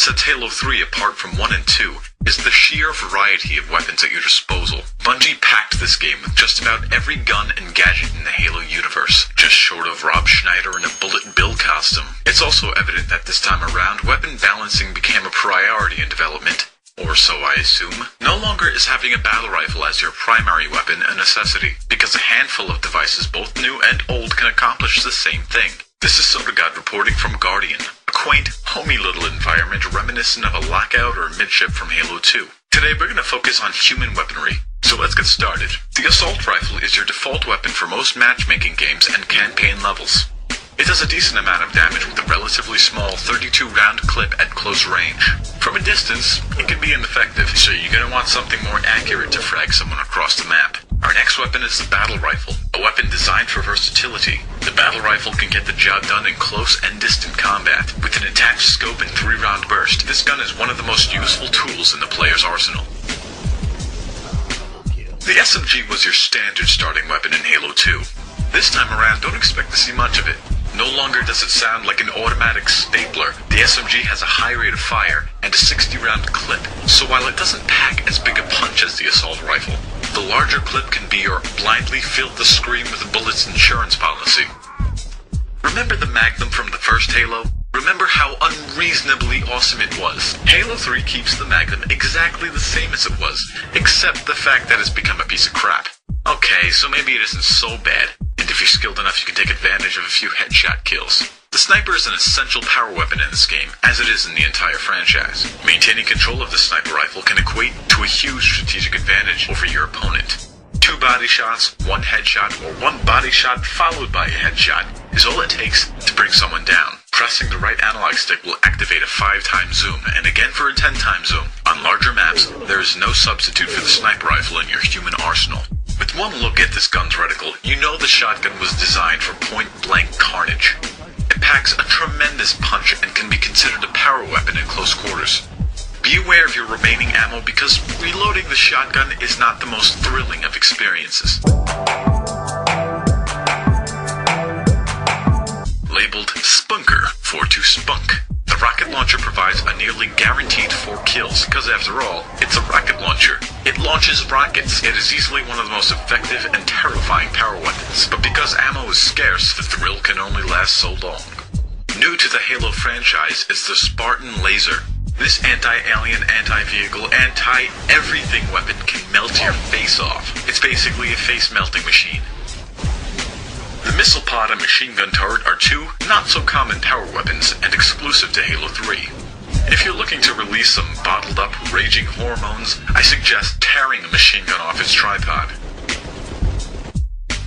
sets Halo 3 apart from 1 and 2 is the sheer variety of weapons at your disposal. Bungie packed this game with just about every gun and gadget in the Halo universe, just short of Rob Schneider in a Bullet Bill costume. It's also evident that this time around, weapon balancing became a priority in development, or so I assume. No longer is having a battle rifle as your primary weapon a necessity, because a handful of devices, both new and old, can accomplish the same thing. This is SodaGod reporting from Guardian, a quaint, homey little environment reminiscent of a lockout or midship from Halo 2. Today we're going to focus on human weaponry, so let's get started. The assault rifle is your default weapon for most matchmaking games and campaign levels. It does a decent amount of damage with a relatively small 32-round clip at close range. From a distance, it can be ineffective, so you're going to want something more accurate to frag someone across the map. Our next weapon is the battle rifle, a weapon designed for versatility. The battle rifle can get the job done in close and distant combat. With an attached scope and 3-round burst, this gun is one of the most useful tools in the player's arsenal. The SMG was your standard starting weapon in Halo 2. This time around, don't expect to see much of it. No longer does it sound like an automatic stapler. The SMG has a high rate of fire and a 60-round clip, so while it doesn't pack as big a punch as the assault rifle, the larger clip can be your blindly fill the screen with bullets insurance policy. Remember the Magnum from the first Halo? Remember how unreasonably awesome it was? Halo 3 keeps the Magnum exactly the same as it was, except the fact that it's become a piece of crap. Okay, so maybe it isn't so bad, and if you're skilled enough you can take advantage of a few headshot kills. The sniper is an essential power weapon in this game, as it is in the entire franchise. Maintaining control of the sniper rifle can equate to a huge strategic advantage over your opponent. 2 body shots, 1 headshot, or 1 body shot followed by a headshot is all it takes to bring someone down. Pressing the right analog stick will activate a 5-time zoom, and again for a 10-time zoom. On larger maps, there is no substitute for the sniper rifle in your human arsenal. With one look at this gun's reticle, you know the shotgun was designed for point-blank carnage. It packs a tremendous punch and can be considered a power weapon in close quarters. Be aware of your remaining ammo because reloading the shotgun is not the most thrilling of experiences. Labeled Spunker for to spunk. The rocket launcher provides a nearly guaranteed 4 kills, because after all, it's a rocket launcher. It launches rockets. It is easily one of the most effective and terrifying power weapons, but because ammo is scarce, the thrill can only last so long. New to the Halo franchise is the Spartan Laser. This anti-alien, anti-vehicle, anti-everything weapon can melt your face off. It's basically a face-melting machine. The missile pod and machine gun turret are 2 not-so-common power weapons and exclusive to Halo 3. If you're looking to release some bottled-up, raging hormones, I suggest tearing a machine gun off its tripod.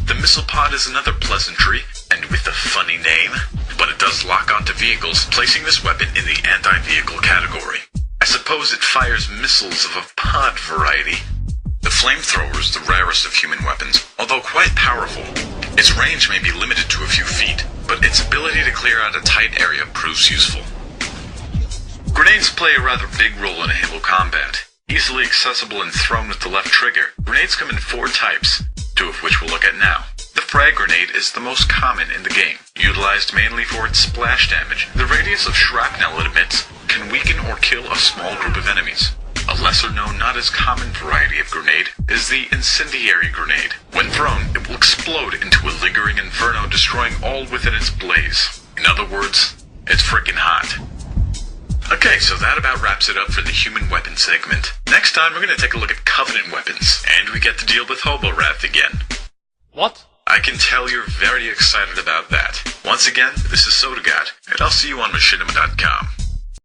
The missile pod is another pleasantry, and with a funny name, but it does lock onto vehicles, placing this weapon in the anti-vehicle category. I suppose it fires missiles of a pod variety. The flamethrower is the rarest of human weapons, although quite powerful. Its range may be limited to a few feet, but its ability to clear out a tight area proves useful. Grenades play a rather big role in Halo combat. Easily accessible and thrown with the left trigger, grenades come in 4 types, 2 of which we'll look at now. The frag grenade is the most common in the game. Utilized mainly for its splash damage, the radius of shrapnel it emits can weaken or kill a small group of enemies. A lesser-known, not as common variety of grenade is the incendiary grenade. When thrown, it will explode into a lingering inferno, destroying all within its blaze. In other words, it's frickin' hot. Okay, so that about wraps it up for the human weapon segment. Next time, we're going to take a look at Covenant weapons, and we get to deal with Hobo Wrath again. What? I can tell you're very excited about that. Once again, this is SodaGod, and I'll see you on Machinima.com.